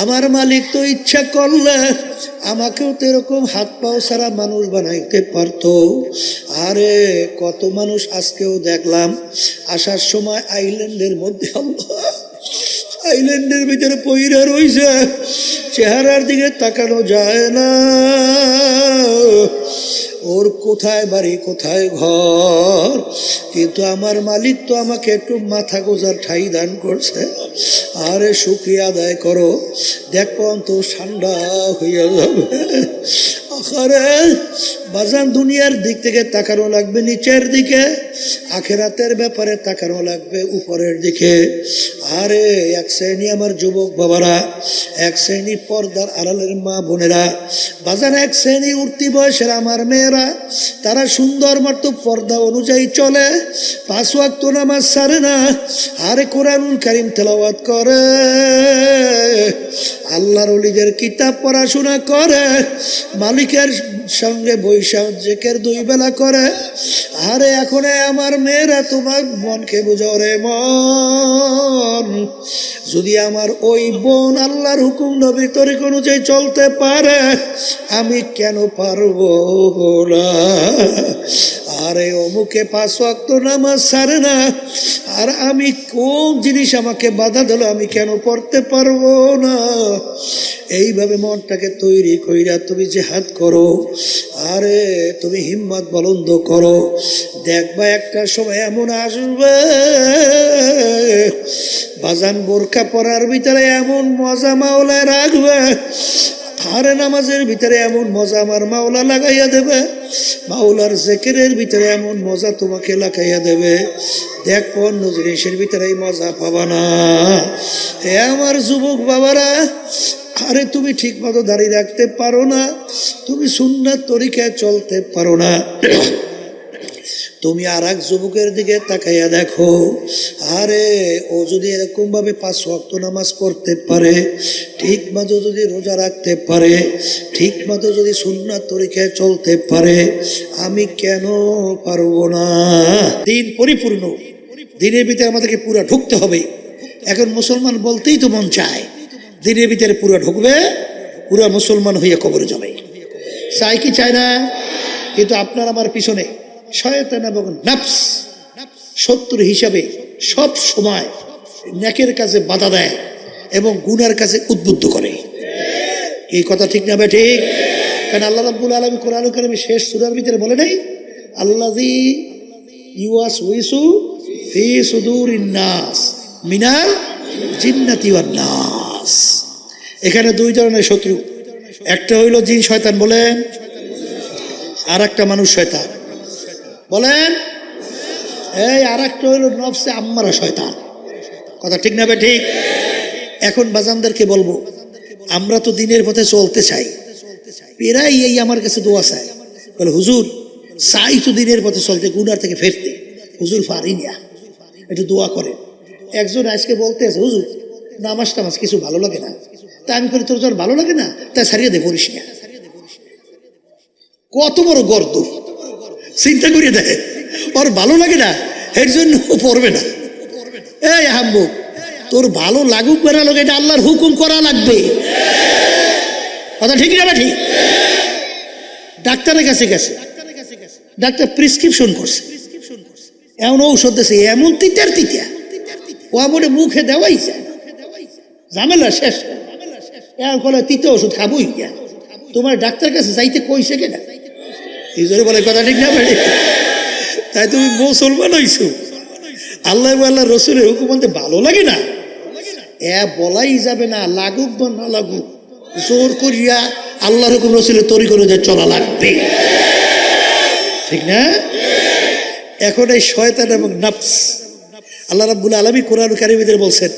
আমার মালিক তো ইচ্ছা করলে আমাকেও তো এরকম হাত পাও ছাড়া মানুষ বানাইতে পারতো। আরে কত মানুষ আজকেও দেখলাম আসার সময় আইল্যান্ডের মধ্যে, আইল্যান্ডের ভিতরে পইরা রইছে, চেহারার দিকে তাকানো যায় না। ওর কোথায় বাড়ি কোথায় ঘর, কিন্তু আমার মালিক তো আমাকে একটু মাথা গোজার ঠাই দান করছে। আরে শুকরিয়া আদায় করো, দেখো তো ঠান্ডা হইয়া যাবে। আরে বাজান দুনিয়ার দিক থেকে তাকানো লাগবে নিচের দিকে, আখেরাতের ব্যাপারে তাকানো লাগবে উপরের দিকে। আরে এক শ্রেণী আমার যুবক বাবারা, এক শ্রেণী পর্দার আড়ালের মা বোনেরা, বাজান এক শ্রেণী উঠতি বয়সের আমার মেয়েরা, তারা সুন্দর মতো পর্দা অনুযায়ী চলে, 5 ওয়াক্ত নামাজ ছাড়ে না, আরে কোরআনুল কারীম তেলাওয়াত করে, আল্লাহর ওলিদের কিতাব পড়াশোনা করে, মালিকের সঙ্গে বৈশাখ জেকের 2 বেলা করে। আরে এখন আমার মেয়েরা তোমার মনকে বুঝাও রে মন, যদি আমার ওই বোন আল্লাহর হুকুম নবীর তরিকা অনুযায়ী চলতে পারে, আমি কেন পারবো না? আরে অমুকে 5 ওয়াক্ত নামাজ ছাড়ে না, আর আমি কোন জিনিস আমাকে বাধা দিল, আমি কেন পড়তে পারবো না? এইভাবে মনটাকে তৈরি কইরা তুমি জিহাদ করো, আরে তুমি হিম্মত বুলন্দ করো, দেখবা একটা সময় এমন আসবে বাজান বোরকা পরার ভিতরে এমন মজা মাওলা রাখবে, আরে নামাজের ভিতরে এমন মজা আমার মাওলা লাগাইয়া দেবে, মাওলার জিকিরের ভিতরে এমন মজা তোমাকে লাগাইয়া দেবে, দেখো অন্য জিনিসের ভিতরে মজা পাবা না। হে আমার যুবক বাবারা, আরে তুমি ঠিক মতো দাঁড়িয়ে রাখতে পারো না, তুমি সুন্নাত তরিকায় চলতে পারো না, তুমি আর এক যুবকের দিকে তাকাইয়া দেখো, আরে ও যদি এরকম ভাবে 5 ওয়াক্ত নামাজ পড়তে পারে, ঠিক মতো যদি রোজা রাখতে পারে, ঠিক মতো যদি সুন্নাত তরিকায় চলতে পারে, আমি কেন পারবো না? দিন পরিপূর্ণ, দিনের ভিতরে আমাদেরকে পুরা ঢুকতে হবে। এখন মুসলমান বলতেই তো মন চায়, দিনের ভিতরে পুরা ঢুকবে, পুরা মুসলমান হইয়া কবরে যাবে, চাই কি চায় না? কিন্তু আপনার আমার পিছনে শয়তান এবং নফস শত্রু হিসাবে সব সময় নেকের কাজে বাধা দেয় এবং গুনার কাজে উদ্বুদ্ধ করে। এই কথা ঠিক না ভাই? ঠিক। কারণ আল্লাহ রাব্বুল আলামিন কোরআনুল কারীমে শেষ সূরার ভিতরে বলে নাই, আল্লাযী ইউওয়াসউইসু ফি সুদুরিন নাস মিনাল জিন্নাতি ওয়ান নাস। এখানে 2 ধরনের শত্রু, একটা হইল জিন শয়তান বলেন, আর একটা মানুষ শয়তান বলেন, এই আর একটা হইল নফসে আম্মারা শয়তান। কথা ঠিক না ভাই? ঠিক। এখন বাজানদেরকে বলবো, আমরা তো দিনের পথে চলতে চাই, এরাই এই আমার কাছে দোয়া চায়, বলে হুজুর চাই তো দিনের পথে চলতে, গুনার থেকে ফেরতে, হুজুর পারি না, একটু দোয়া করে। একজন আজকে বলতে আছে, হুজুর নামাজ টামাজ কিছু ভালো লাগে না। তা আমি করি, তোর তোর ভালো লাগে না, তাই ছাড়িয়ে দে, পড়িস না। কত বড় গর্দ, চিন্তা করিয়ে দেয়, ওর ভালো লাগে না এর জন্য ও পড়বে না। এই হাম্বুক, তোর ভালো লাগুক বেড়া লোক, এটা আল্লাহর হুকুম করা লাগবে। কথা ঠিক না? ঠিক। ডাক্তারের কাছে গেছে, ডাক্তার প্রেসক্রিপশন করছে, এমন ঔষধ দিয়েছে, এমন তিতার তিতা, ও আমার মুখে দেওয়াই যায়, ঝামেলা শেষ। এর ফলে তিতা ওষুধ খাবোই গিয়া, তোমার ডাক্তার কাছে যাইতে কইছে কেনা? এই জন্য বলে, কথা ঠিক না? তাই তুমি মুসলমান হইছো, আল্লাহ আল্লাহ রসুলের হুকুম বলতে ভালো লাগে না, বলাই যাবে না, লাগুক বা না লাগুক, জোর করিয়া আল্লাহর হুকুম রসুলের তরিকা অনুযায়ী চলা লাগবে, ঠিক না? এখন এই শয়তান এবং নফস, আল্লাহ রাব্বুল আলামিন কোরআনুল কারীমের ভিতরে বলছেন,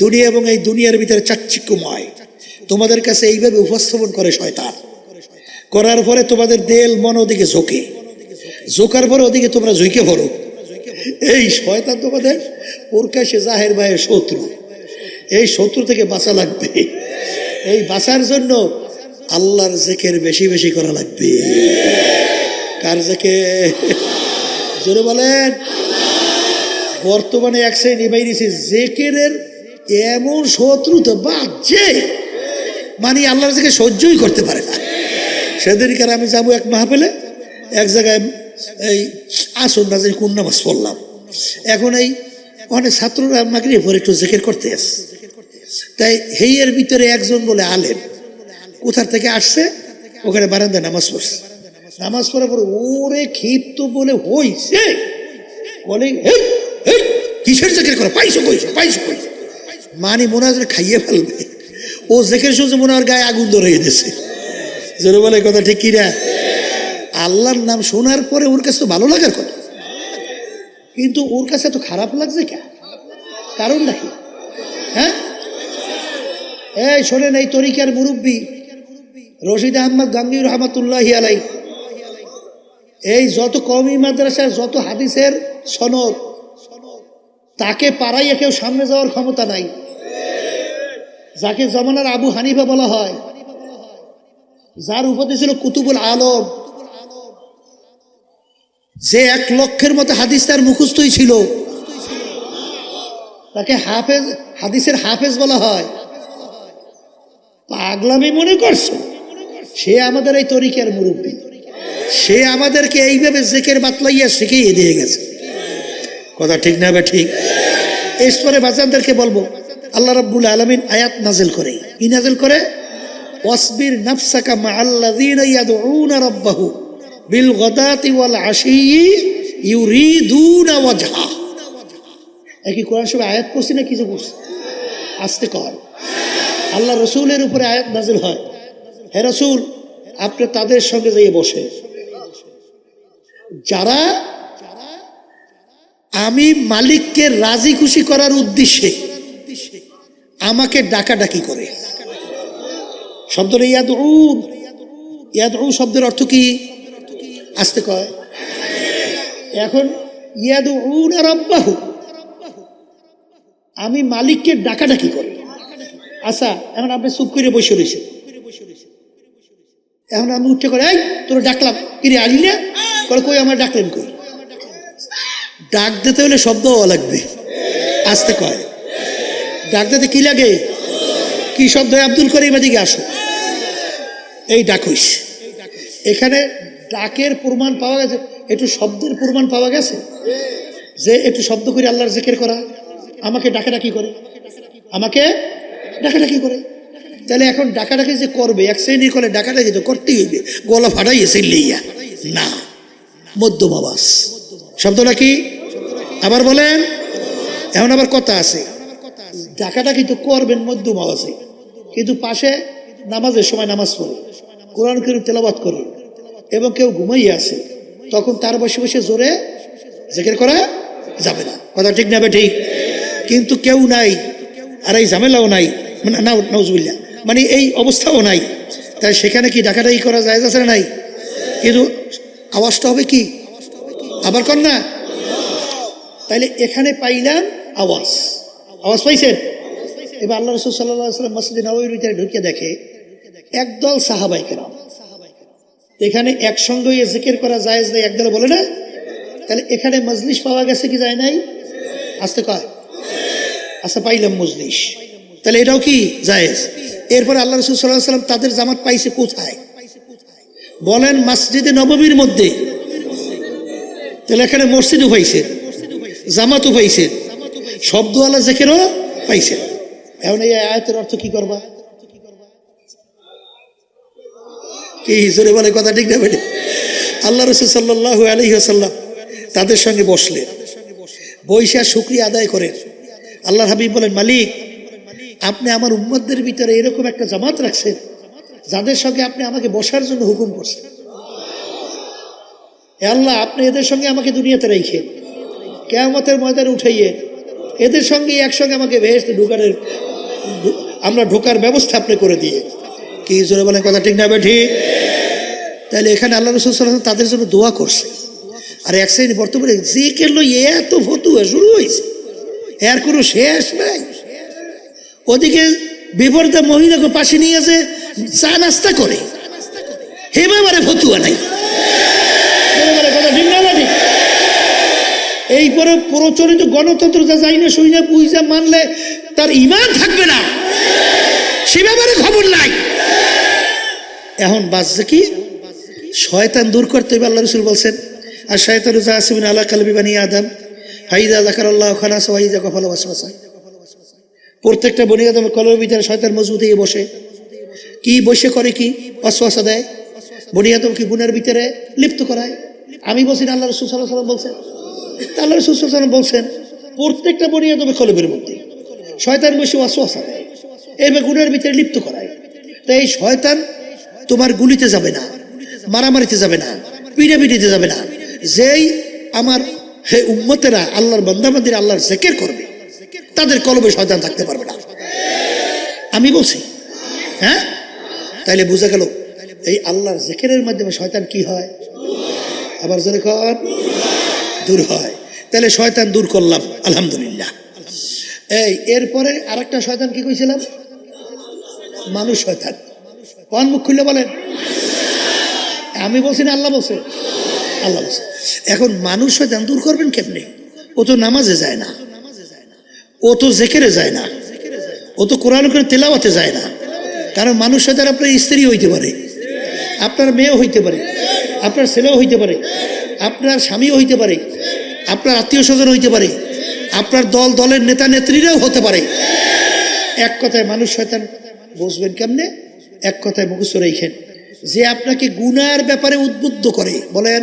দুনিয়া এবং এই দুনিয়ার ভিতরে চাকচিক্যময়, তোমাদের কাছে এইভাবে উপস্থাপন করে শয়তান, করার পরে তোমাদের দেল মন ওদিকে ঝোঁকে, ঝোঁকার পরে ওদিকে তোমরা ঝুঁকে পড়ো। এই শয়তান তোমাদের প্রকাশ্যে জাহের ভাইয়ের শত্রু, এই শত্রু থেকে বাঁচা লাগবে। এই বাঁচার জন্য আল্লাহর জিকির বেশি বেশি করা লাগবে। কার জিকির? জোরে বলেন। বর্তমানে এক শ্রেণী বাইরেছে জিকিরের এমন শত্রু তো বাজছে, মানে আল্লাহর থেকে সহ্যই করতে পারে না। সেদিনকার আমি যাবো এক মাহফিলে, এক জায়গায় এই আসুন না যে কোন নামাজ পড়লাম, এখন এই অনেক ছাত্ররা মাগরিবের পরে একটু জিকির করতে আসে, তাই হেইয়ের ভিতরে একজন বলে আলেম কোথার থেকে আসছে, ওখানে বারান্দায় নামাজ পড়ছে। নামাজ পড়ার পরে ওরে ক্ষিপ্ত বলে হইছে, বলে কিসের জিকির করো, পাইছো কইছো, পাইছো কইছো, মানে মনে হয় খাইয়ে ফেলবে। ও জিকির শুনছে, মনে হয় গায়ে আগুন ধরে দিয়েছে। জোরে বলে কথা ঠিক কিনা? আল্লাহর নাম শোনার পরে ওর কাছে তো ভালো লাগার কথা, কিন্তু ওর কাছে তো খারাপ লাগছে কেন? কারণ নাকি? হ্যাঁ, এই শোনেন, এই তরিকার মুরব্বী রশিদ আহমদ গাঙ্গী রহমাতুল্লাহি আলাই, এই যত কওমি মাদ্রাসার যত হাদিসের সনদ, তাকে পাড়াইয়া কেউ সামনে যাওয়ার ক্ষমতা নাই। যাকে জমানার আবু হানিফা বলা হয়, যার উপাধি ছিল কুতুবুল আলম, যে 1 লক্ষের মতো হাদিস তার মুখস্থই ছিল, তাকে হাফেজ, হাদিসের হাফেজ বলা হয়। পাগলামি মনে করছো? সে আমাদের এই তরিকার মুরব্বী, সে আমাদেরকে এইভাবে জেকের বাতলাইয়া শিখিয়ে দিয়ে গেছে। কথা ঠিক না বে ঠিক? এরপরে বাচ্চাদেরকে বলবো, আল্লাহ রাব্বুল আলামিন আয়াত নাজিল করে, কি নাজিল করে? ওয়াসবির নাফসাকা মাআল্লাযীনা ইয়াদউনা রাব্বাহু বিল গাদাতি ওয়াল আশিয়্যি ইউরিদুনা ওয়াজহা। একই কোরআন শরীফে আয়াত পড়ছি না কিছু পড়ছি? আস্তে কর। আল্লাহ রসুলের উপরে আয়াত নাজিল হয়, হে রসুল আপনি তাদের সঙ্গে যেয়ে বসে, যারা আমি মালিককে রাজি খুশি করার উদ্দেশ্যে আমাকে ডাকাডাকি করে। শব্দটা ইয়াদউন, ইয়াদউ শব্দের অর্থ কি? আসতে কয়। এখন ইয়াদউনা রাব্বাহু, আমি মালিককে ডাকাডাকি করি। আচ্ছা, এখন আপনি চুপ করে বসে রয়েছে, এখন আমি উঠে করে, এই তোর ডাকলাম, কিরে আলি না? করে কই আমার ডাকলেন কই? ডাক দিতে হলে শব্দ হওয়া লাগবে, আসতে কয়। ডাক দিতে কি লাগে? কি শব্দ? আব্দুল করিম এদিকে আসো, এই ডাক হইস। এখানে ডাকের প্রমাণ পাওয়া গেছে, একটু শব্দের প্রমাণ পাওয়া গেছে, যে একটু শব্দ করে আল্লাহর জিকির করা, আমাকে ডাকাডাকি করে, আমাকে ডাকাডাকি করে। তাহলে এখন ডাকাডাকি যে করবে, এক শ্রেণীর করে ডাকাডাকি তো করতেই হইবে, গলা ফাটাইয়েছে লইয়া না, মধ্যম আওয়াজ। শব্দটা কি? আবার বলেন। এখন আবার কথা আছে, ডাকাডাকি তো করবেন মধ্যম আওয়াজে, কিন্তু পাশে নামাজের সময় নামাজ পড়ে, কোরআন কারীম তেলাওয়াত করে, এবং কেউ ঘুমাইয়া আছে, তখন তার বসে বসে জোরে জিকির করা যাবে না। কথা ঠিক না বে ঠিক? কিন্তু কেউ নাই, আর এই ঝামেলাও নাই, মানে নাউজুবিল্লাহ, মানে এই অবস্থাও নাই, তাই সেখানে কি ডাকাডাকি করা যায় আছে না? নাই। কিন্তু আওয়াজটা হবে কি? আবার কর না। তাইলে এখানে পাইলাম আওয়াজ, আওয়াজ পাইছেন? এবার আল্লাহ রাসূল সাল্লাল্লাহু আলাইহি ওয়াসাল্লাম মসজিদে নববীর ভিতরে ঢুকে দেখে একদল সাহাবায়ে কেরাম, এখানে একসঙ্গে জিকির করা জায়েজ নাই, একদলে বলে না। তাহলে এখানে মজলিস পাওয়া গেছে কি যায় নাই? আসতে কয়। আচ্ছা, পাইলাম মজলিস, তাহলে এটাও কি জায়েজ? এরপরে আল্লাহ রাসূল সাল্লাল্লাহু আলাইহি ওয়াসাল্লাম তাদের জামাত পাইছে কোথায়? বলেন, মসজিদে নববীর মধ্যে। তাহলে এখানে মসজিদও পাইছে, জামাতও পাইছে, শব্দওয়ালা জিকিরও পাইছে। এখন এই আয়াতের অর্থ কি করবা? কি জোরে বলে কথা ঠিক না বেটে? আল্লাহ রাসূল সাল্লাল্লাহু আলাইহি ওয়াসাল্লাম তাদের সঙ্গে বসলেন, বইসা শুকরিয়া আদায় করেন। আল্লাহর হাবিব বলেন, মালিক আপনি আমার উম্মতদের ভিতরে এরকম একটা জামাত রাখছেন যাদের সঙ্গে আপনি আমাকে বসার জন্য হুকুম করছেন। হে আল্লাহ, আপনি এদের সঙ্গে আমাকে দুনিয়াতে রেখে কিয়ামতের ময়দানে উঠাইয়ে এদের সঙ্গে একসঙ্গে আমাকে বেহেশতে আমরা ঢোকার ব্যবস্থা আপনি করে দিয়ে। কি জোরে বলেন কথা ঠিক না ঠিক? তাহলে এখানে আল্লাহ রাসূল সাল্লাল্লাহু আলাইহি ওয়াসাল্লাম তাদের জন্য দোয়া করছে। আর এক শ্রেণী বর্তমানে জিকির লই এত ফতুয়া শুরু হয়েছে, এর কোনো শেষ নাই। ওদিকে বিপরীতে মহিলাকে পাশে নিয়ে আছে, চা নাস্তা করে, হেবারে ফতুয়া নাই। এই পরে প্রচলিত গণতন্ত্র যা যাই না শুই না বুঝা মানলে তার ঈমান থাকবে না, সে ব্যাপারে খবর নাই। এখন বাজছে কি, শয়তান দূর করতে হবে। আল্লাহ রাসূল বলছেন, আর শয়তান জাসিমিন আলা কালবি বানি আদম ফাইদা যাকারাল্লাহু খানাস ওয়া ইযা কাফালা ওয়াসওয়াসা। প্রত্যেকটা বনি আদমের কলবের ভিতরে শয়তান মজবুত হয়ে বসে। কি বসে করে কি? ওয়াসওয়াসা দেয়, বনি আদমকে গুনার ভিতরে লিপ্ত করায়। আমি বলছি না, আল্লাহ রাসূল সাল্লাল্লাহু আলাইহি ওয়াসাল্লাম বলছেন। আল্লাহ রাসূল সাল্লাল্লাহু আলাইহি ওয়াসাল্লাম বলছেন প্রত্যেকটা বনি আদমের কলবের মধ্যে শয়তান বসে ওয়াসওয়াসা দেয়, এবার গুনার ভিতরে লিপ্ত করায়। তাই এই শয়তান তোমার গুলিতে যাবে না, মারামারিতে যাবে না, পিড়াপিড়িতে যাবে না। যেই আমার হে উম্মতেরা আল্লাহর বান্দাবান্দিরা আল্লাহর জিকির করবে, তাদের কলবে শয়তান থাকতে পারবে না। আমি বলছি, হ্যাঁ? তাইলে বোঝা গেল এই আল্লাহর জিকিরের মাধ্যমে শয়তান কি হয়? আবার জোরে কর, দূর হয়। তাহলে শয়তান দূর করলাম, আলহামদুলিল্লাহ। এই এরপরে আরেকটা শয়তান কি কইছিলাম? মানুষ শয়তান। কোন মুখ খুলে বলেন? আমি বলছি না, আল্লাহ বলছে? আল্লাহ বলছে। এখন মানুষ শয়তান দূর করবেন কেমনে? ও তো নামাজে যায় না, ও তো জিকিরে যায় না, ও তো কোরআন করে তেলাওয়াতে যায় না। কারণ মানুষ শয়তান আপনার স্ত্রী হইতে পারে, আপনার মেয়েও হইতে পারে, আপনার ছেলেও হইতে পারে, আপনার স্বামীও হইতে পারে, আপনার আত্মীয় স্বজন হইতে পারে, আপনার দলের নেতা নেত্রীরাও হতে পারে। এক কথায় মানুষ শয়তান বুঝবেন কেমনে? এক কথায় মুখস্থ রেখেন, যে আপনাকে গুনার ব্যাপারে উদ্বুদ্ধ করে। বলেন,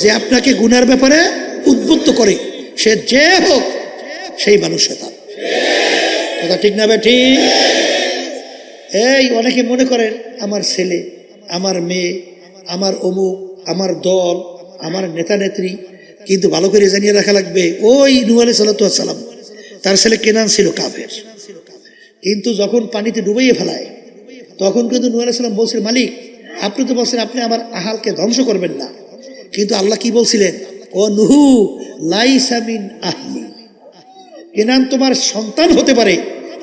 যে আপনাকে গুনার ব্যাপারে উদ্বুদ্ধ করে, সে যে হোক সেই মানুষ শয়তান। কথা ঠিক না ঠিক? এই অনেকে মনে করেন আমার ছেলে, আমার মেয়ে, আমার অমুক, আমার দল, আমার নেতা নেত্রী। কিন্তু ভালো করে জানিয়ে রাখা লাগবে, ওই নূহ আলাইহিস সালাম তার ছেলে কেনান ছিল কাফের, কিন্তু যখন পানিতে ডুবাইয়ে ফেলায় তখন কিন্তু নূহ আলাইহিস সালাম বলছিলেন, মালিক আপনি তো বলছেন আপনি আমার আহালকে ধ্বংস করবেন না। কিন্তু আল্লাহ কি বলছিলেন? ও নূহ লাইসা মিন আহলি, কেনান তোমার সন্তান হতে পারে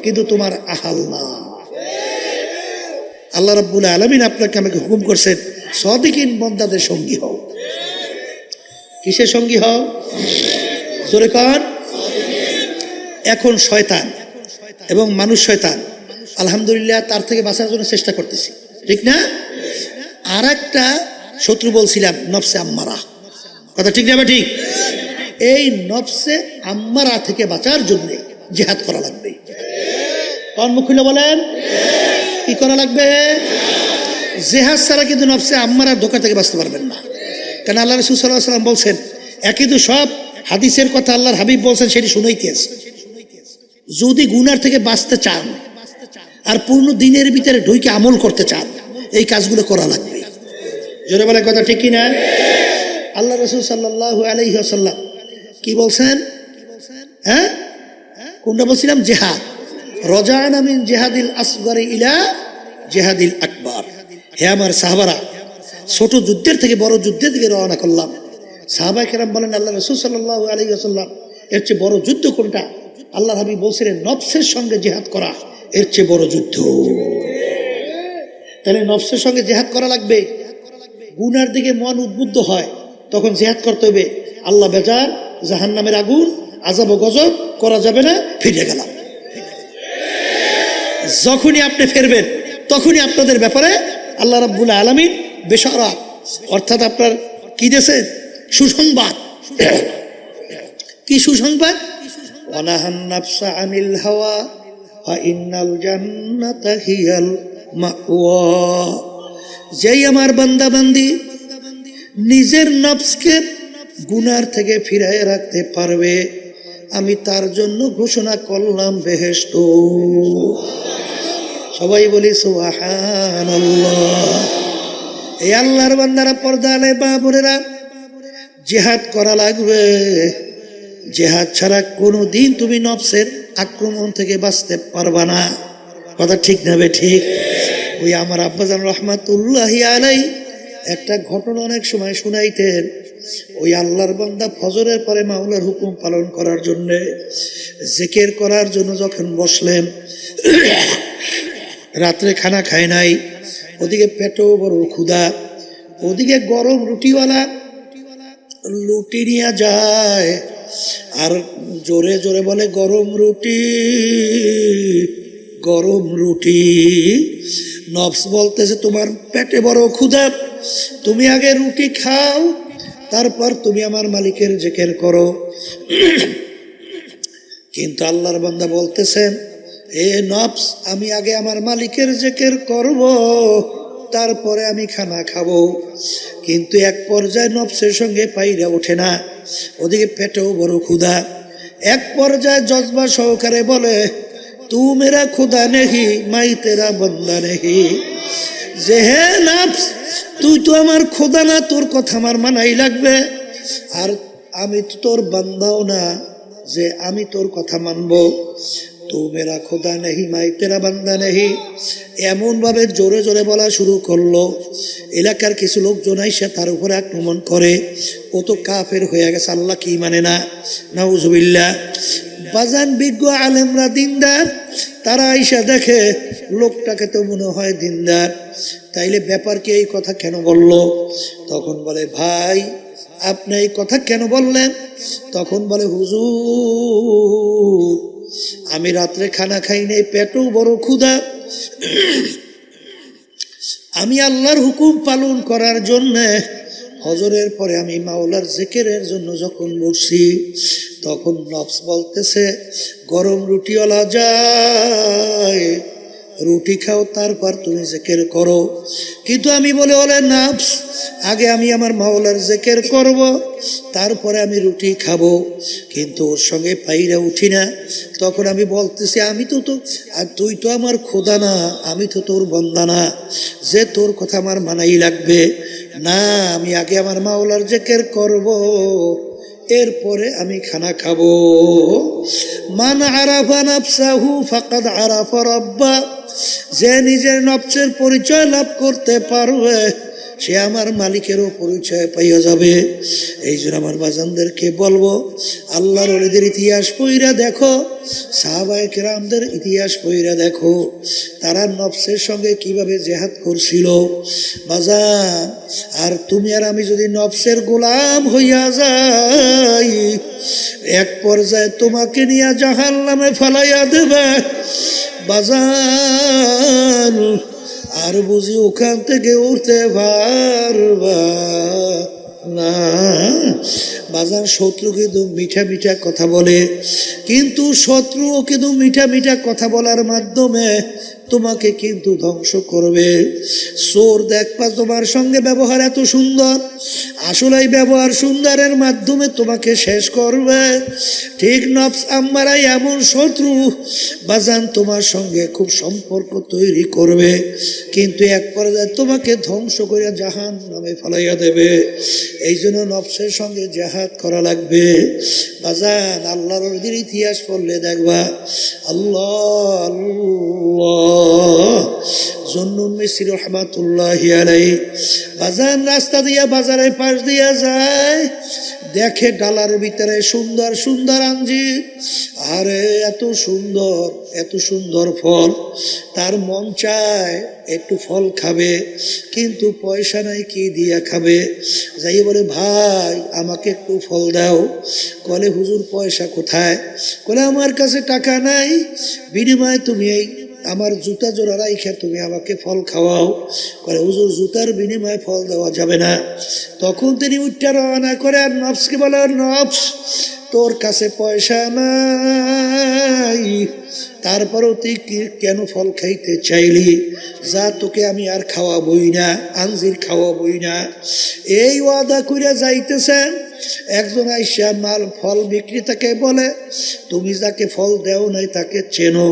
কিন্তু তোমার আহাল না। আল্লাহ রাব্বুল আলামিন আপনাকে আমাকে হুকুম করছেন, সাদিকিন বান্দাদের সঙ্গী হও। কিসের সঙ্গী হও? জোরে কর। এখন শয়তান এবং মানুষ শয়তান, আলহামদুলিল্লাহ তার থেকে বাঁচার জন্য চেষ্টা করতেছি, ঠিক না? আর একটা শত্রু বলছিলাম, নফসে আম্মারা। কথা ঠিক না ঠিক? এই নফসে আম্মারা থেকে বাঁচার জন্য জিহাদ করা লাগবে। কোন মুখ খুলে বলেন, কি করা লাগবে? জিহাদ ছাড়া কিন্তু নফসে আম্মারার ধোঁকা থেকে বাঁচতে পারবেন না। কারণ আল্লাহ রাসূল সাল্লাল্লাহু আলাইহি ওয়াসাল্লাম বলছেন, একই তো সব হাদিসের কথা আল্লাহর হাবিব বলছেন, সেটি শুনাইতে আছে। যদি গুনার থেকে বাঁচতে চান আর পূর্ণ দিনের ভিতরে ঢুকে আমল করতে চান, এই কাজগুলো করা লাগবে। জোরে বলে কথা ঠিক কি না? আল্লাহ রাসূল সাল্লাল্লাহু আলাইহি ওয়াসাল্লাম কি বলছেন? হ্যাঁ, কোনটা বলছিলাম? জিহাদ। রজানা মিন জিহাদিল আসগরি ইলা জিহাদিল আকবার। হে আমার সাহাবারা, ছোট যুদ্ধের থেকে বড় যুদ্ধের দিকে রওনা করলাম। সাহাবায়ে কেরাম বলেন, আল্লাহ রাসূল সাল্লাল্লাহু আলাইহি ওয়াসাল্লাম এর চেয়ে বড় যুদ্ধ কোনটা? আল্লাহ হাবিব বলছিলেন, নফসের সঙ্গে জিহাদ করা এর চেয়ে বড় যুদ্ধ। তাহলে নফসের সঙ্গে জিহাদ করা লাগবে। গুনার দিকে মন উদ্বুদ্ধ হয়, তখন জিহাদ করতে হবে। আল্লাহ বেজার, জাহান্নামের আগুন, আযাব ও গজব করা যাবে না, ফিরে গেলাম। যখনই আপনি ফিরবেন তখনই আপনাদের ব্যাপারে আল্লাহ রাব্বুল আলামিন বেশারাত, অর্থাৎ আপনার কি দিয়েছেন? সুসংবাদ। কি সুসংবাদ? ওয়ানাহান নাফসা আনিল হাওয়া ফা ইন্নাল জান্নাতা হিয়াল মাওয়া। যেই আমার বান্দা বান্দি নিজের নফসকে গুনার থেকে ফিরায় রাখতে পারবে, আমি তার জন্য ঘোষণা করলাম বেহেশত। সবাই বলি সুবহানাল্লাহ। এই আল্লাহর বান্দারা, পর্দা আলে মা বোনেরা, জিহাদ করা লাগবে। জিহাদ ছাড়া কোনোদিন তুমি নফসের আক্রমণ থেকে বাঁচতে পারবা না। কথা ঠিক না ঠিক? ওই আমার আব্বাজান রহমাতুল্লাহি আলাই একটা ঘটনা অনেক সময় শুনাইতেন। ওই আল্লাহর বান্দা ফজরের পরে মাওলার হুকুম পালন করার জন্য, জিকির করার জন্য যখন বসলেন, রাত্রে খানা খায় নাই, ওদিকে পেটও বড় ক্ষুধা, ওদিকে গরম রুটিওয়ালা লুটি নিয়ে যায় আর জোরে জোরে বলে, গরম রুটি গরম রুটি। নফস বলতেছে তোমার পেটে বড় ক্ষুধা, তুমি আগে রুটি খাও, তারপর তুমি আমার মালিকের জিকির করো। কিন্তু আল্লাহর বান্দা বলতেছেন, এ নফস, আমি আগে আমার মালিকের জিকির করব, তারপরে আমি খানা খাবো। কিন্তু এক পর্যায়ে নফসের সঙ্গে পাইরা ওঠে না, ওদিকে পেটেও বড় ক্ষুধা। এক পর্যায়ে জজবা সহকারে বলে, তু মেরা খুদা নেহি মাই তেরা বন্দা নেহি, যে হে নফস, তুই তো আমার খোদা না, তোর কথা আমার মানাই লাগবে, আর আমি তো তোর বান্দাও না যে আমি তোর কথা মানবো। তু মেরা খোদা নেহি মাই তেরা বান্দা নেহি, এমন ভাবে জোরে জোরে বলা শুরু করলো। এলাকার কিছু লোকজন আইসা তার উপরে আক্রমণ করে, ও তো কাফের হয়ে গেছে, আল্লাহ কি মানে না, নাউজুবিল্লাহ। বাজান বিজ্ঞ আলেমরা দিনদার, তারা আইসা দেখে লোকটাকে তো মনে হয় দিনদার, তাইলে ব্যাপার কি, এই কথা কেন বলল? তখন বলে, ভাই আপনি এই কথা কেন বললেন? তখন বলে, হুজুর আমি রাত্রে খানা খাই নাই, পেটও বড় ক্ষুধা, আমি আল্লাহর হুকুম পালন করার জন্য হজরের পরে আমি মাওলার জিকিরের জন্য যখন বসছি, তখন নফস বলতেছে, গরম রুটিওয়ালা যায়, রুটি খাও, তারপর তুমি জিকির করো। কিন্তু আমি বলে, ওলে নফস, আগে আমি আমার মাওলার জিকির করব, তারপরে আমি রুটি খাবো। কিন্তু ওর সঙ্গে পাইরা উঠি না। তখন আমি বলতেছি, আমি তো আর তুই তো আমার খোদা না, আমি তো তোর বন্দা না যে তোর কথা আমার মানাই লাগবে। না, আমি আগে আমার মাওলার জিকির করব, এরপরে আমি খানা খাবো। মান আরাফা নাফসাহু ফাকাদ আরাফা রাব্বা, যে নিজের নফসের পরিচয় লাভ করতে পারবে, সে আমার মালিকেরও পরিচয় পাইয়া যাবে। এই জন্য আমার বাজানদেরকে বলবো, আল্লাহর ওলিদের ইতিহাস পইরা দেখো, সাহাবায়ে কেরামদের ইতিহাস পইরা দেখো, তারা নফসের সঙ্গে কিভাবে জেহাদ করছিল বাজান। আর তুমি আর আমি যদি নফসের গোলাম হইয়া যাই, এক পর্যায়ে তোমাকে নিয়ে জাহান্নামে ফালাইয়া দেবে বাজান, আর বুঝি ওখান থেকে উঠতে পারবা না বাজান। শত্রু কিন্তু মিঠা মিঠা কথা বলে, কিন্তু শত্রুও কিন্তু মিঠা মিঠা কথা বলার মাধ্যমে তোমাকে কিন্তু ধ্বংস করবে। চোর দেখবা তোমার সঙ্গে ব্যবহার এত সুন্দর, আসলে এই ব্যবহার সুন্দরের মাধ্যমে তোমাকে শেষ করবে। ঠিক নফস আম্মারাই এমন শত্রু বাজান, তোমার সঙ্গে খুব সম্পর্ক তৈরি করবে, কিন্তু এক পর্যায়ে তোমাকে ধ্বংস করে জাহান্নামে ফেলাইয়া দেবে। এই জন্য নফসের সঙ্গে জেহাদ করা লাগবে বাজান। আল্লাহর ওলিদের ইতিহাস পড়লে দেখবা, আল্লাহ আল্লাহ। জন্নুন মিসরি রহমাতুল্লাহি আলাইহি বাজান রাস্তা দিয়া বাজারের পাশ দিয়া যায়, দেখে ডালার ভিতরে সুন্দর সুন্দর আঞ্জির, আরে এত সুন্দর এত সুন্দর ফল, তার মন চায় একটু ফল খাবে, কিন্তু পয়সা নাই, কি দিয়া খাবে? যাই বলে, ভাই আমাকে একটু ফল দাও। বলে, হুজুর পয়সা কোথায়? বলে, আমার কাছে টাকা নাই, বিনিময়ে তুমি এই আমার জুতা জোড়া রাইখা তুমি আমাকে ফল খাওয়াও। করে, হুজুর জুতার বিনিময়ে ফল দেওয়া যাবে না। তখন তিনি উঠটা রওনা করে, আর নফসকে বলে, নফস তোর কাছে পয়সা নাই, তারপরেও তুই কেন ফল খাইতে চাইলি? যা, তোকে আমি আর খাওয়াবই না, আঞ্জির খাওয়াবই না। এই ওয়াদা কইরা যাইতেছেন, একজন আইসা মাল ফল বিক্রেতাকে বলে, তুমি যাকে ফল দেও নাই তাকে চেনো?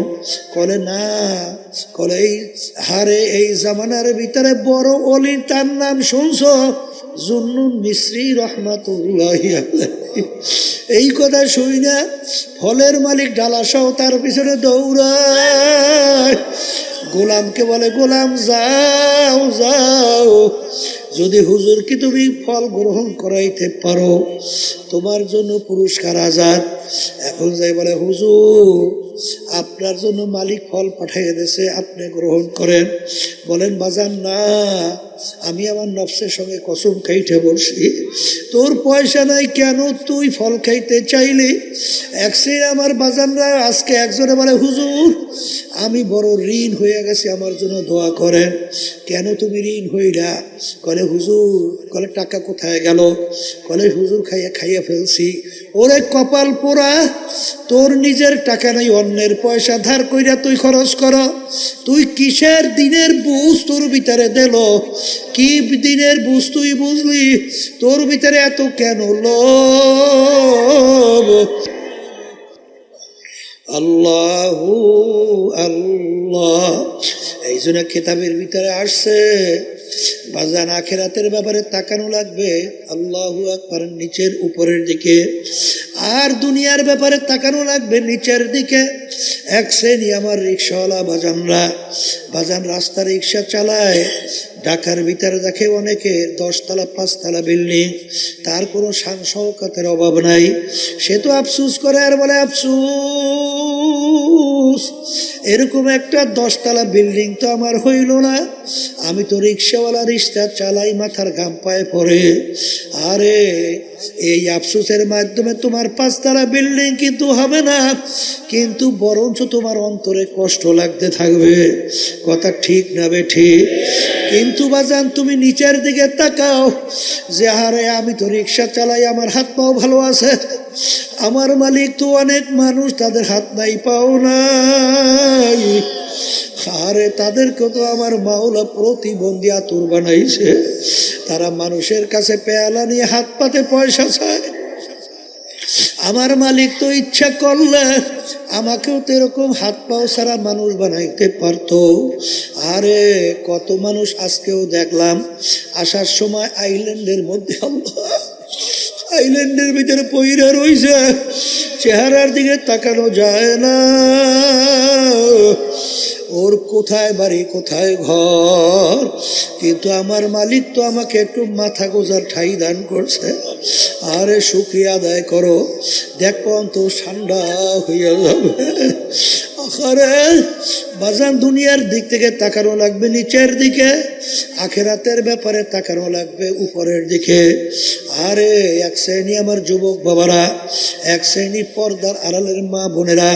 বলে, না। বলে, এই হারে এই জামানার ভিতরে বড় অলি, তার নাম শুনছো? জুন্নুন মিসরি রহমাতুল্লাহি আলাইহি। এই কথা শুই না ফলের মালিক ডালা সহ তার পিছনে দৌড়ায়। গোলামকে বলে, গোলাম যাও যাও, যদি হুজুরকে তুমি ফল গ্রহণ করাইতে পারো তোমার জন্য পুরস্কার আজাদ। এখন যাই বলে, হুজুর আপনার জন্য মালিক ফল পাঠাইয়া দিয়েছে, আপনি গ্রহণ করেন। বলেন, বাজান না, আমি আমার নফসের সঙ্গে কসম খাইতে বলছি, তোর পয়সা নাই কেন তুই ফল খাইতে চাইলি? আমার বাজানরা আজকে একজনে বলে, হুজুর আমি বড় ঋণ হয়ে গেছি, আমার জন্য দোয়া করেন। কেন তুমি ঋণ হইলা? কলে হুজুর, কলে টাকা কোথায় গেল? কলে হুজুর খাইয়া ফেলছি। ওরে কপাল পোড়া, তোর নিজের টাকা নাই, অন্যের পয়সা ধার কইরা তুই খরচ কর। তুই কিসের দিনের বুঝ তোর ভিতরে দিল? কি দিনের বুঝ তুই বুঝলি? তোর ভিতরে এত কেন লোভ? আল্লাহু আল্লাহ। এই জন্য কিতাবের ভিতরে আসছে, বাজান আখিরাতের ব্যাপারে তাকানো লাগবে আল্লাহু আকবার নিচের উপরের দিকে, আর দুনিয়ার ব্যাপারে তাকানো লাগবে নিচের দিকে। এক শ্রেণী আমার রিক্সাওয়ালা বাজানরা, বাজান রাস্তা রিক্সা চালায়, ঢাকার ভিতরে দেখে অনেকে 10 তলা 5 তলা বিল্ডিং, তার কোনো শান শওকতের অভাব নাই। সে তো আফসুস করে আর বলে, আফসুস এরকম একটা 10 তলা বিল্ডিং তো আমার হইল না, আমি তো রিক্সাওয়ালা, রিক্সা চালাই, মাথার ঘাম পায়ে পড়ে। আরে এই আফসোসের মাধ্যমে তোমার 5 তলা বিল্ডিং কিন্তু হবে না, কিন্তু বরঞ্চ তোমার অন্তরে কষ্ট লাগতে থাকবে। কথা ঠিক না বে ঠিক? কিন্তু বাজান তুমি নিচের দিকে তাকাও, যে আরে আমি তো রিক্সা চালাই, আমার হাত পাও ভালো আছে, আমার মালিক তো অনেক মানুষ, তাদের হাত নাই পাও নাই, আরে তাদেরকে তো আমার মাওলা প্রতিবন্ধী আতুর বানাইছে, তারা মানুষের কাছে পেয়ালা নিয়ে হাত পাতে পয়সা চায়। আমার মালিক তো ইচ্ছা করলে আমাকেও তো এরকম হাত পাও ছাড়া মানুষ বানাইতে পারতো। আরে কত মানুষ আজকেও দেখলাম আসার সময় আইল্যান্ডের মধ্যে, আইল্যান্ডের ভিতরে পইরা রইছে, চেহারার দিকে তাকানো যায় না, ওর কোথায় বাড়ি কোথায় ঘর, কিন্তু আমার মালিক তো আমাকে একটু মাথা গোজার ঠাই দান করছে। আরে শুকরিয়া আদায় করো, দেখো তো ঠান্ডা হইয়া যাবে। আরে বাজান দুনিয়ার দিক থেকে তাকানো লাগবে নিচের দিকে, আখিরাতের ব্যাপারে তাকানো লাগবে উপরের দিকে। আরে এক শ্রেণী আমার যুবক বাবারা, এক শ্রেণী পর্দার আড়ালের মা বোনেরা,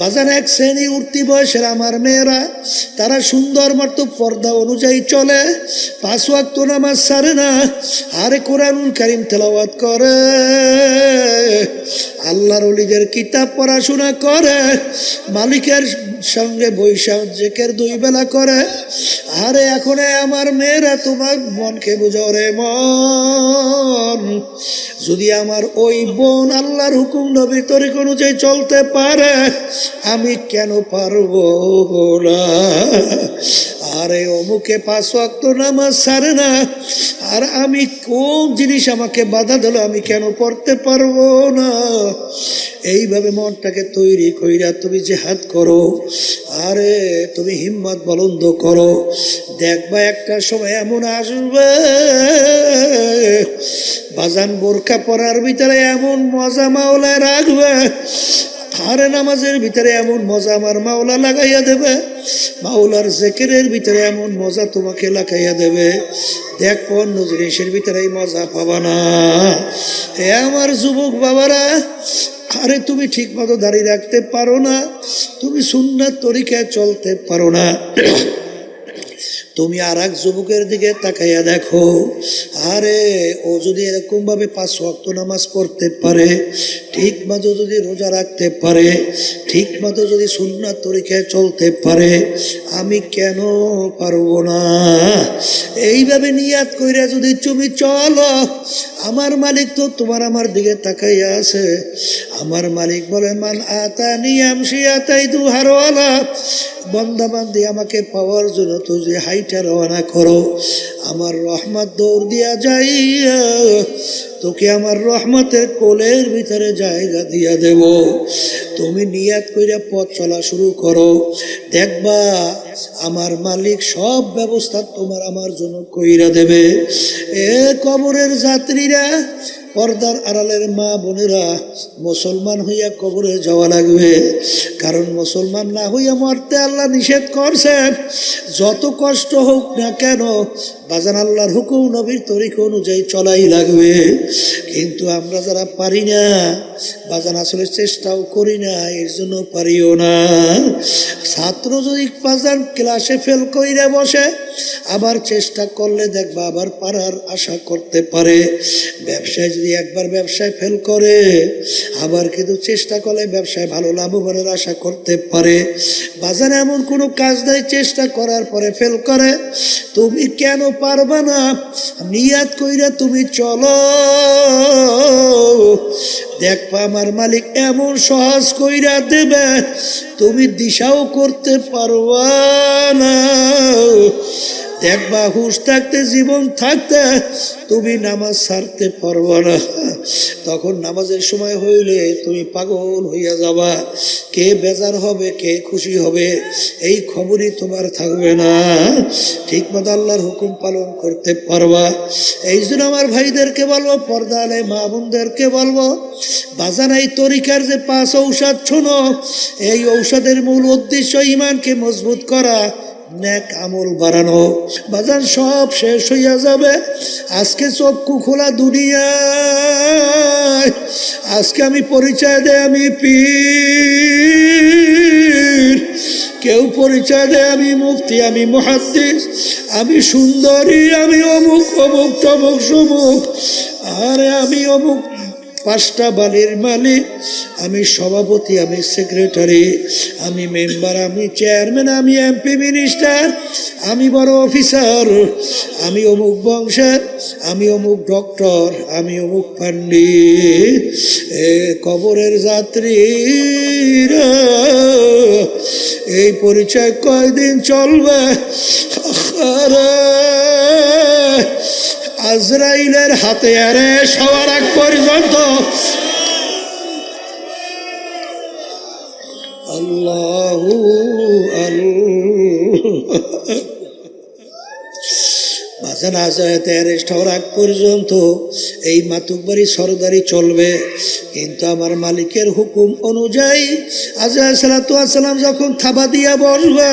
বাজান এক শ্রেণী উঠতি বয়সের আমার মেয়েরা, তারা সুন্দর মতো পর্দা অনুযায়ী চলে, 5 ওয়াক্ত নামাজ ছাড়ে না, আরে কোরআনুল কারীম তেলাওয়াত করে, আল্লাহর ওলিদের কিতাব পড়াশোনা করে, মালিকের সঙ্গে বৈশাখ জেকের 2 বেলা করে। আরে এখন আমার মেয়েরা, তোমার মনকে বুঝাও রে মন, যদি আমার ওই বোন আল্লাহর হুকুম নবীর তরিক অনুযায়ী চলতে পারে, আমি কেন পারবো না? আরে অমুকে 5 ওয়াক্ত নামাজ ছাড়ে না, আর আমি কোন জিনিস আমাকে বাধা দিল, আমি কেন পড়তে পারবো না? এইভাবে মনটাকে তৈরি কইরা তুমি জিহাদ করো, আরে তুমি হিম্মত বুলন্দ করো, দেখবা একটা সময় এমন আসবে বাজান বোরকা পরার ভিতরে এমন মজা মাওলা রাখবে, আরে নামাজের ভিতরে এমন মজা আমার মাওলা লাগাইয়া দেবে, মাওলার জিকিরের ভিতরে এমন মজা তোমাকে লাগাইয়া দেবে, দেখো অন্য জিনিসের ভিতরে মজা পাবা না। হে আমার যুবক বাবারা, আরে তুমি ঠিক মতো দাঁড়িয়ে রাখতে পারো না, তুমি সুন্নাত তরিকায় চলতে পারো না, তুমি আর এক যুবকের দিকে তাকাইয়া দেখো, আরে ও যদি এরকম ভাবে 5 ওয়াক্ত নামাজ পড়তে পারে, ঠিক মতো যদি রোজা রাখতে পারে, ঠিক মতো যদি সুন্নাত তরিকায় চলতে পারে, আমি কেন পারবো না? এইভাবে নিয়াত কইরা যদি তুমি চলো, আমার মালিক তো তোমার আমার দিকে তাকাইয়া আছে। আমার মালিক বলেন, মান আতানি আমশি আতাইতু হারওয়ালা, বন্দাবান্দি আমাকে পাওয়ার জন্য তো যে হাইটা রওনা করো, আমার রহমত দৌড় দিয়া যাইয়া তোকে আমার রহমতের কোলের ভিতরে জায়গা দিয়া দেব। তুমি নিয়াত কইরা পথ চলা শুরু করো, দেখবা আমার মালিক সব ব্যবস্থা তোমার আমার জন্য কইরা দেবে। এ কবরের যাত্রীরা, পর্দার আড়ালের মা বোনেরা, মুসলমান হইয়া কবরে যাওয়া লাগবে, কারণ মুসলমান না হইয়া মরতে আল্লাহ নিষেধ করছেন। যত কষ্ট হোক না কেন, বাজান আল্লাহর হুকুম নবীর তরিকা অনুযায়ী চলাই লাগবে। কিন্তু আমরা যারা পারি না বাজান, আসলে চেষ্টাও করি না, এর জন্য পারিও না। ছাত্র যদি বাজান ক্লাসে ফেল কইরা বসে, আবার চেষ্টা করলে দেখবা আবার পারার আশা করতে পারে। ব্যবসায় যদি একবার ব্যবসায় ফেল করে, আবার কিন্তু চেষ্টা করলে ব্যবসায় ভালো লাভবানের আশা করতে পারে। বাজারে এমন কোনো কাজ নাই চেষ্টা করার পরে ফেল করে। তুমি কেন পারবা না? নিয়াত কইরা তুমি চলো, দেখবা আমার মালিক এমন সহজ কইরা দেবে, তুমি দিশাও করতে পারবা না। দেখবা হুঁশ থাকতে, জীবন থাকতে তুমি নামাজ ছাড়তে পারবা না। তখন নামাজের সময় হইলে তুমি পাগল হইয়া যাবা। কে বেজার হবে, কে খুশি হবে, এই খবরই তোমার থাকবে না। ঠিক মতো আল্লাহর হুকুম পালন করতে পারবা। এই জন্য আমার ভাইদেরকে বলবো, পর্দা আলে মা বোনদেরকে বলবো, বাজান এই তরিকার যে 5 ঔষধ শোনো, এই ঔষধের মূল উদ্দেশ্য ইমানকে মজবুত করা, নেক আমল বাড়ানো। বাজান সব শেষ হইয়া যাবে। আজকে চক্ষু খোলা দুনিয়ায়, আজকে আমি পরিচয় দেয় আমি পীর, কেউ পরিচয় দেয় আমি মুফতি, আমি মুহাদ্দিস, আমি সুন্দরী, আমি অমুক অমুক তমুক সমুক, আরে আমি অমুক 5টা বাড়ির মালিক, আমি সভাপতি, আমি সেক্রেটারি, আমি মেম্বার, আমি চেয়ারম্যান, আমি এমপি মিনিস্টার, আমি বড় অফিসার, আমি অমুক বংশের, আমি অমুক ডক্টর, আমি অমুক পণ্ডিত। কবরের যাত্রীরা এই পরিচয় কয়দিন চলবে? আজরাইলের হাতে আরে সবার আগ পর্যন্ত আল্লাহু বাজান আজায়াতে অ্যারেস্ট হওয়ার আগ পর্যন্ত এই মাতুকবাড়ি সরদারি চলবে। কিন্তু আমার মালিকের হুকুম অনুযায়ী আজরাইল সালাতু ওয়াস সালাম যখন থাবা দিয়া বসবে,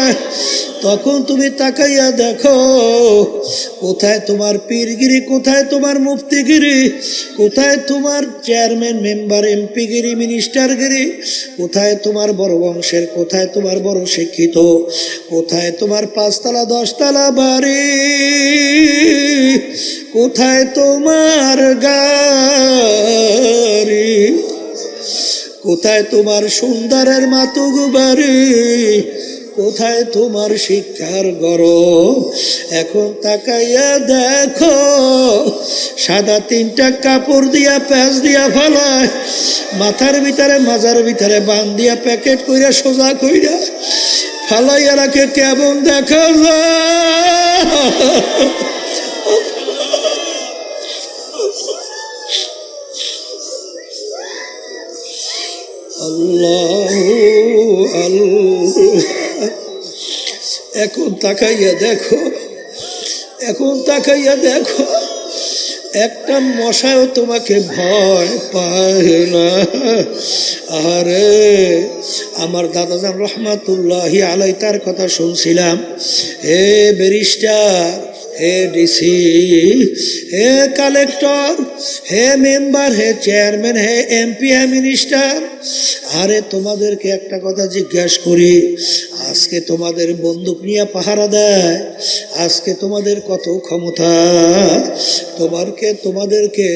তখন তুমি তাকাইয়া দেখো কোথায় তোমার পীরগিরি, কোথায় তোমার মুফতিগিরি, কোথায় তোমার চেয়ারম্যান মেম্বার এমপিগিরি মিনিস্টারগিরি, কোথায় তোমার বড় বংশের, কোথায় তোমার বড় শিক্ষিত, কোথায় তোমার 5 তলা 10 তলা বাড়ি, কোথায় তোমার গাড়ি, কোথায় তোমার সুন্দরের মাতুক বাড়ি, কোথায় তোমার শিক্ষার গরম। এখন তাকাইয়া দেখো সাদা 3টা কাপড় দিয়া প্যাঁচ দিয়া ফেলায়, মাথার ভিতরে মাজার ভিতরে বান দিয়া প্যাকেট কইরা সোজা কইরা ফালাইয়া রাখে, কেমন দেখা যায়। আল্লাহু আল্লাহ। এখন তাকাইয়া দেখো, এখন তাকাইয়া দেখো, একটা মশাও তোমাকে ভয় পায় না। আরে আমার দাদাজান রহমাতুল্লাহি আলাই তার কথা শুনছিলাম। হে ব্যারিস্টার, হে ডিসি, হে কালেক্টর, হে মেম্বার, হে চেয়ারম্যান, হে এমপি, হে মিনিস্টার, আরে তোমাদেরকে একটা কথা জিজ্ঞাসা করি, আজকে তোমাদের বন্দুক নিয়ে পাহারা দেয়, আজকে তোমাদের কত ক্ষমতা, তোমাদেরকে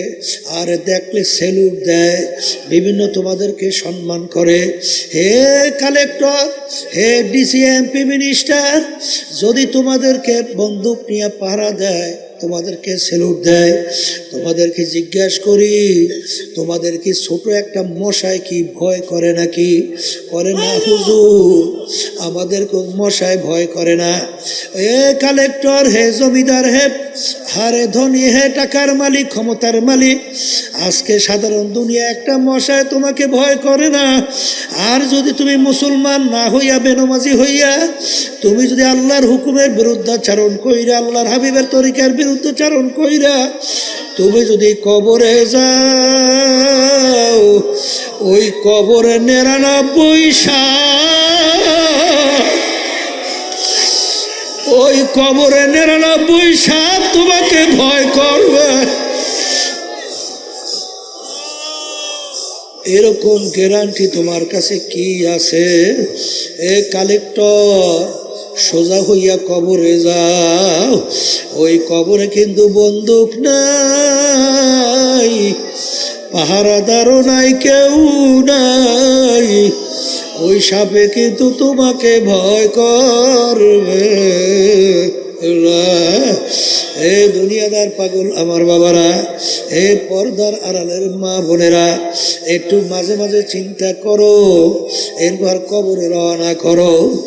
আর দেখলে সেলুট দেয়, বিভিন্ন তোমাদেরকে সম্মান করে। হে কালেক্টর, হে ডিসি, এমপি, মিনিস্টার, যদি তোমাদেরকে বন্দুক নিয়ে পাহারা দেয়, তোমাদেরকে সেলুট দেয়, তোমাদেরকে জিজ্ঞাসা করি, তোমাদের কি ছোট একটা মশায় কি ভয় করে নাকি? করে না হুজুর, আমাদের কোন মশায় ভয় করে না। এ কালেক্টর, হে জমিদার, হে হারে ধনী, হে টাকার মালিক, ক্ষমতার মালিক, আজকে সাধারণ দুনিয়া একটা মশায় তোমাকে ভয় করে না। আর যদি তুমি মুসলমান না হইয়া, বেনমাজি হইয়া, তুমি যদি আল্লাহর হুকুমের বিরুদ্ধাচারণ কইরা, আল্লাহর হাবিবের তরিকার বিরুদ্ধাচারণ কইরা তুমি যদি কবরে যাও, ওই কবরে 99 ওই কবরে 99 সাপ তোমাকে ভয় করবে। এরকম গ্যারান্টি তোমার কাছে কি আছে? এ কালেক্টর, সোজা হইয়া কবরে যাও। ওই কবরে কিন্তু বন্দুক নাই, পাহারাদারও নাই, কেউ নাই। ওই সাপে কিন্তু তোমাকে ভয় করবে। এ দুনিয়াদার পাগল আমার বাবারা, এ পর্দার আড়ালের মা বোনেরা, একটু মাঝে মাঝে চিন্তা করো, এরপর কবরে রওনা করো।